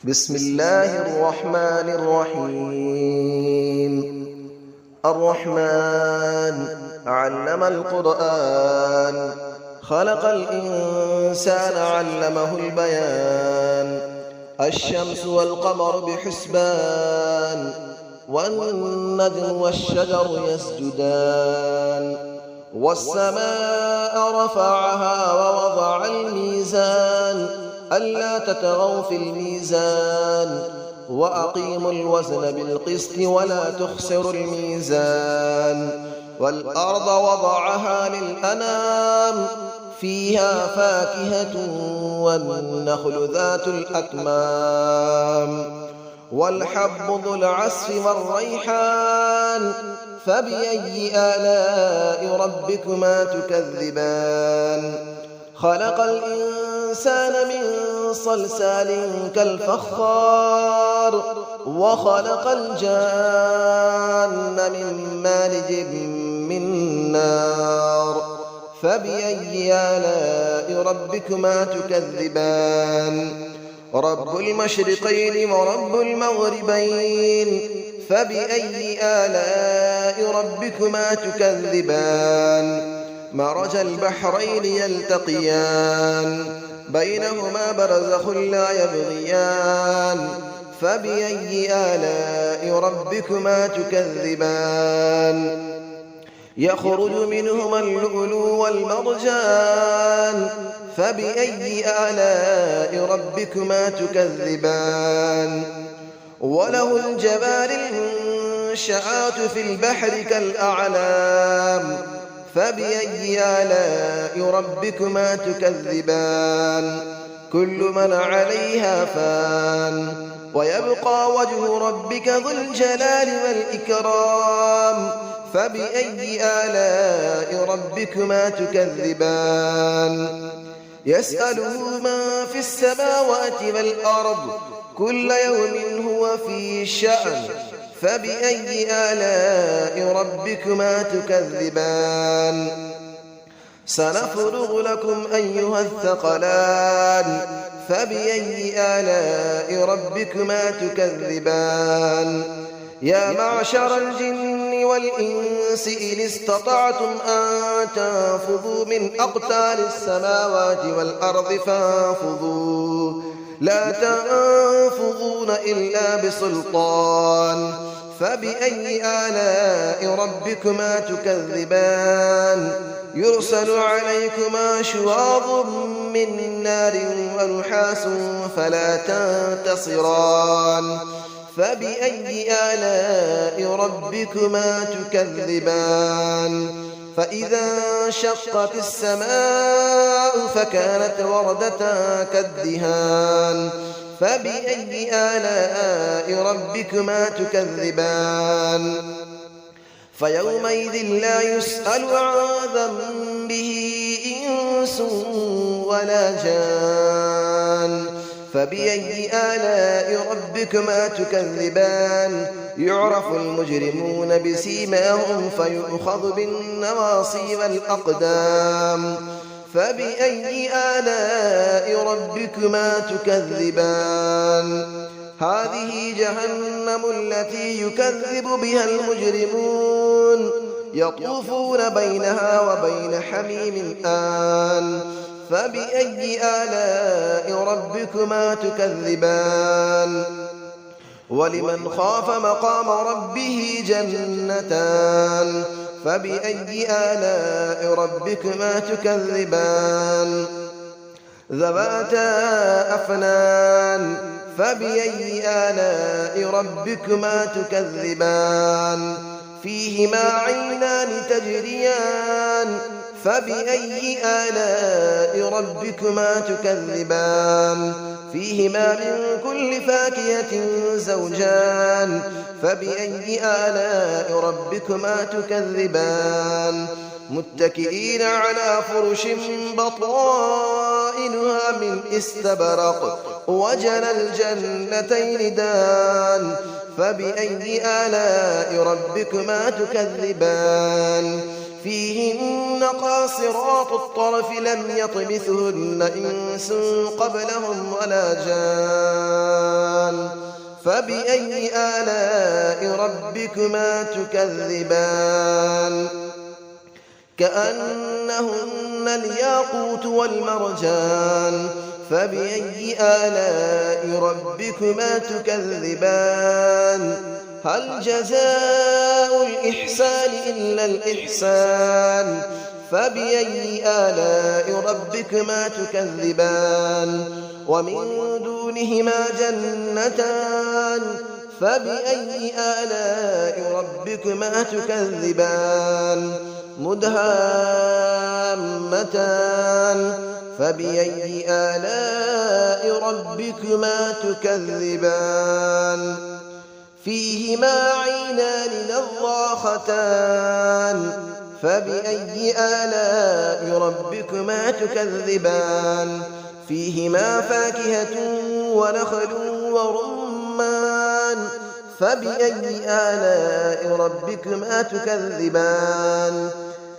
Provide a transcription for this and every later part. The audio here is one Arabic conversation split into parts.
بسم الله الرحمن الرحيم. الرحمن علم القرآن، خلق الإنسان علمه البيان. الشمس والقمر بحسبان، والنجم والشجر يسجدان. والسماء رفعها ووضع الميزان، ألا تطغوا في الميزان، وأقيموا الوزن بالقسط ولا تخسروا الميزان. والأرض وضعها للأنام، فيها فاكهة والنخل ذات الأكمام، والحب ذو العصف والريحان. فبأي آلاء ربكما تكذبان؟ خلق الإنسان من صلصال كالفخار، وخلق الجان من مارج من نار. فبأي آلاء ربكما تكذبان؟ رب المشرقين ورب المغربين. فبأي آلاء ربكما تكذبان؟ مرج البحرين يلتقيان، بينهما برزخ لا يبغيان. فبأي آلاء ربكما تكذبان؟ يخرج منهما اللؤلؤ والمرجان. فبأي آلاء ربكما تكذبان؟ وله الجوار المنشآت في البحر كالأعلام. فبأي آلاء ربكما تكذبان؟ كل من عليها فان، ويبقى وجه ربك ذو الجلال والإكرام. فبأي آلاء ربكما تكذبان؟ يسأله من في السماوات والأرض، كل يوم هو في شأن. فبأي آلاء ربكما تكذبان؟ سنفرغ لكم أيها الثقلان. فبأي آلاء ربكما تكذبان؟ يا معشر الجن والإنس إن استطعتم أن تنفذوا من أقطار السماوات والأرض فانفذوا، لا تنفذون إلا بسلطان. فبأي آلاء ربكما تكذبان؟ يرسل عليكما شواظ من نار ونحاس فلا تنتصران. فبأي آلاء ربكما تكذبان؟ فإذا انشقت السماء فكانت وردة كالدهان. فبأي آلاء ربكما تكذبان؟ فيومئذ لا يسأل عن ذنبه إنس ولا جان. فبأي آلاء ربكما تكذبان؟ يعرف المجرمون بسيماهم فيؤخذ بالنواصي والأقدام. فبأي آلاء ربكما تكذبان؟ هذه جهنم التي يكذب بها المجرمون، يطوفون بينها وبين حميم آن. فبأي آلاء ربكما تكذبان؟ ولمن خاف مقام ربه جنتان. فبأي آلاء ربكما تكذبان؟ ذواتا أفنان. فبأي آلاء ربكما تكذبان؟ فيهما عينان تجريان. فبأي آلاء ربكما تكذبان؟ فيهما من كل فاكهة زوجان. فبأي آلاء ربكما تكذبان؟ متكئين على فرش بطائنها من استبرق، وجنى الجنتين دان. فبأي آلاء ربكما تكذبان؟ فيهن قاصرات الطرف لم يطمثهن إنس قبلهم ولا جان. فبأي آلاء ربكما تكذبان كأنهن الياقوت والمرجان فبأي آلاء ربكما تكذبان هل جزاء الإحسان إلا الإحسان فبأي آلاء ربكما تكذبان ومن دونهما جنتان فبأي آلاء ربكما تكذبان مدهامتان فبأي آلاء ربكما تكذبان فيهما عينان نضاختان فبأي آلاء ربكما تكذبان فيهما فاكهة ونخل ورمان فبأي آلاء ربكما تكذبان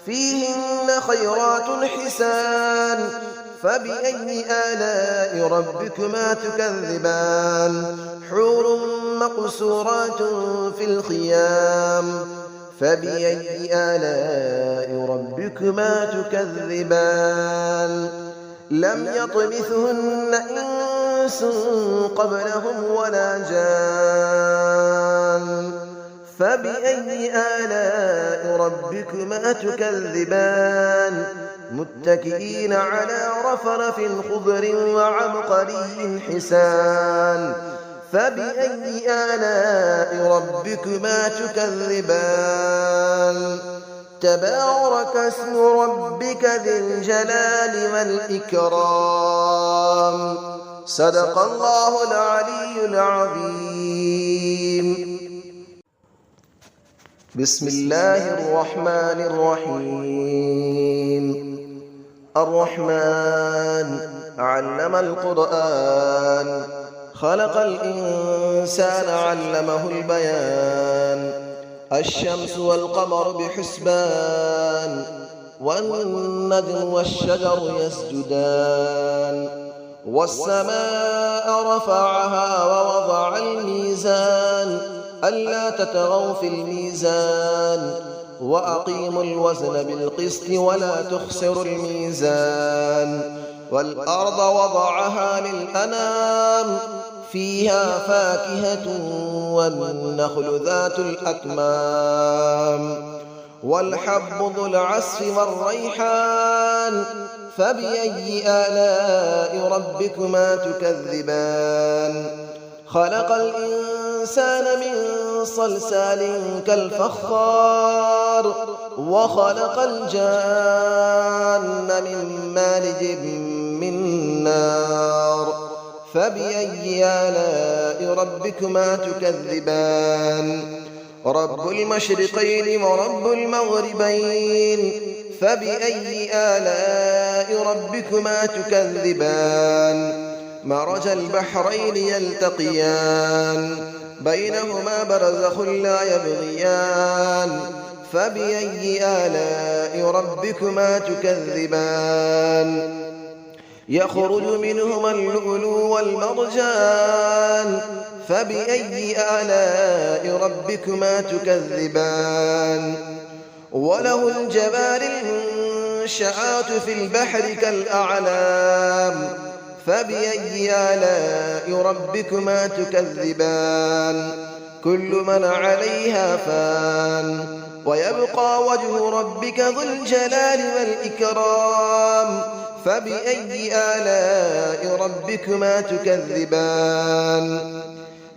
فيهن خيرات حسان فبأي آلاء ربكما تكذبان حور مقصورات في الخيام فبأي آلاء ربكما تكذبان لم يطمثهن إنس قبلهم ولا جان فبأي آلاء ربكما تكذبان متكئين على رفرف خضر وعبقري حسان فبأي آلاء ربكما تكذبان تبارك اسم ربك ذي الجلال والإكرام صدق الله العلي العظيم بسم الله الرحمن الرحيم الرحمن علم القرآن خلق الإنسان علمه البيان الشمس والقمر بحسبان والنجم والشجر يسجدان والسماء رفعها ووضع الميزان ألا تطغوا في الميزان وأقيموا الوزن بالقسط ولا تخسروا الميزان والأرض وضعها للأنام فيها فاكهة والنخل ذات الأكمام والحب ذو العصف والريحان فبأي آلاء ربكما تكذبان خلق الإنسان من صلصال كالفخار وخلق الجان من مارج من نار فبأي آلاء ربكما تكذبان رب المشرقين ورب المغربين فبأي آلاء ربكما تكذبان مرج البحرين يلتقيان بينهما برزخ لا يبغيان فبأي آلاء ربكما تكذبان يخرج منهما اللؤلؤ والمرجان فبأي آلاء ربكما تكذبان وله الجبال المنشآت في البحر كالأعلام فبأي آلاء ربكما تكذبان كل من عليها فان ويبقى وجه ربك ذو الجلال والإكرام فبأي آلاء ربكما تكذبان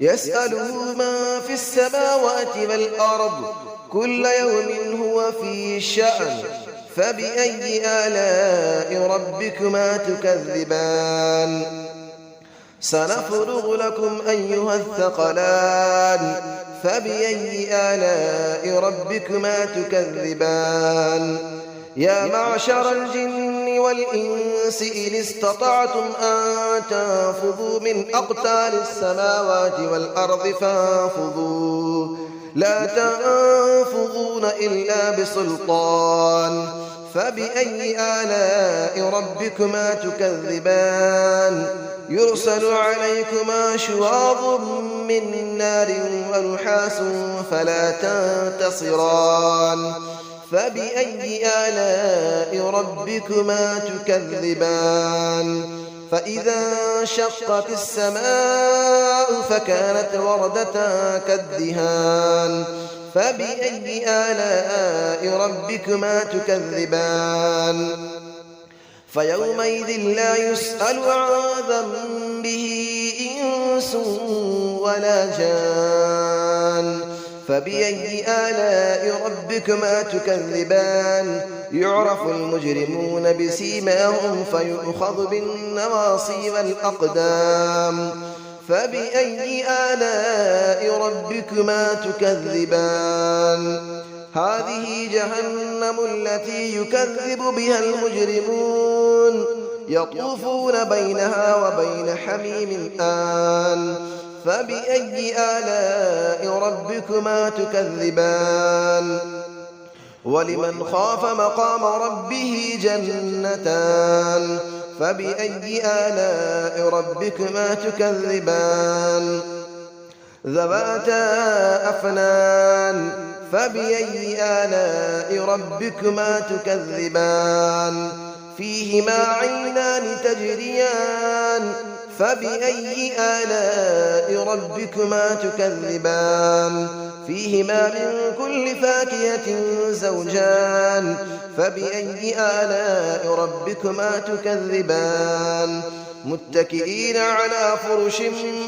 يسأله من في السماوات والأرض كل يوم هو في شأن فبأي آلاء ربكما تكذبان سنفرغ لكم أيها الثقلان فبأي آلاء ربكما تكذبان يا معشر الجن والإنس إن استطعتم أن تنفذوا من أقطار السماوات والأرض فانفذوا لا تنفذون إلا بسلطان فبأي آلاء ربكما تكذبان يرسل عليكما شواظ من نار ونحاس فلا تنتصران فبأي آلاء ربكما تكذبان فإذا انشقت السماء فكانت وردة كالدهان فبأي آلاء ربكما تكذبان فيومئذ لا يسأل عن ذنبه إنس ولا جان فبأي آلاء ربكما تكذبان يعرف المجرمون بسيماهم فيؤخذ بالنواصي والأقدام فبأي آلاء ربكما تكذبان هذه جهنم التي يكذب بها المجرمون يطوفون بينها وبين حميم آن فبأي آلاء ربكما تكذبان ولمن خاف مقام ربه جنتان فبأي آلاء ربكما تكذبان ذواتا أفنان فبأي آلاء ربكما تكذبان فيهما عينان تجريان فبأي آلاء ربكما تكذبان فيهما من كل فاكهة زوجان فبأي آلاء ربكما تكذبان متكئين على فرش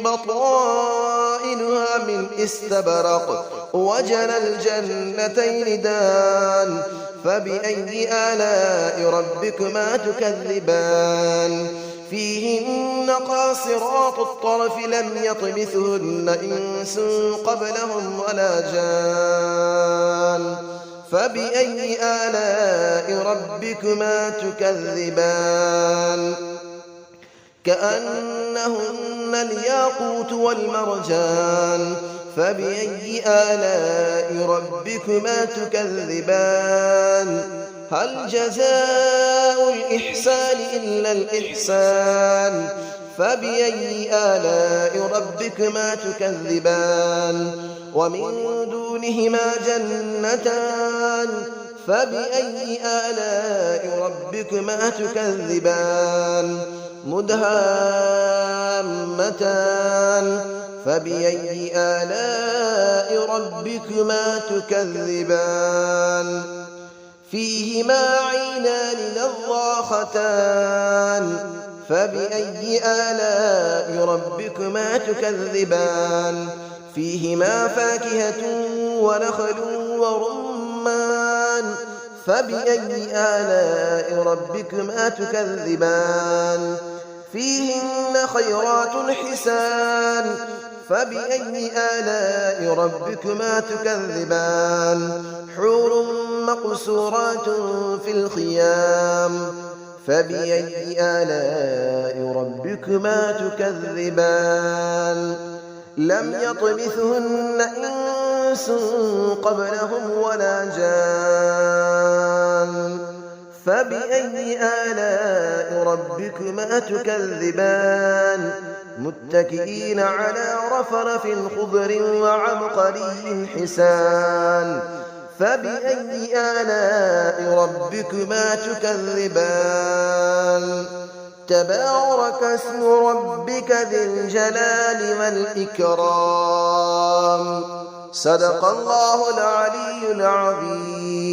بطائنها من استبرق وجنى الجنتين دان فبأي آلاء ربكما تكذبان فيهن قاصرات الطرف لم يطمثهن إنس قبلهم ولا جان فبأي آلاء ربكما تكذبان كأنهن الياقوت والمرجان فبأي آلاء ربكما تكذبان هل جزاء الإحسان إلا الإحسان فبأي آلاء ربكما تكذبان ومن دونهما جنتان فبأي آلاء ربكما تكذبان مدهامتان فبأي آلاء ربكما تكذبان فيهما عينان نضاختان فبأي آلاء ربكما تكذبان فيهما فاكهة ونخل ورمان فبأي آلاء ربكما تكذبان فيهن خيرات حسان فبأي آلاء ربكما تكذبان حور مقصورات في الخيام فبأي آلاء ربكما تكذبان لم يطمثهن إنس قبلهم ولا جان فبأي آلاء ربكما تكذبان متكئين على رفرف خضر وعبقري حسان فبأي آلاء ربكما تكذبان تبارك اسم ربك ذي الجلال والإكرام صدق الله العلي العظيم.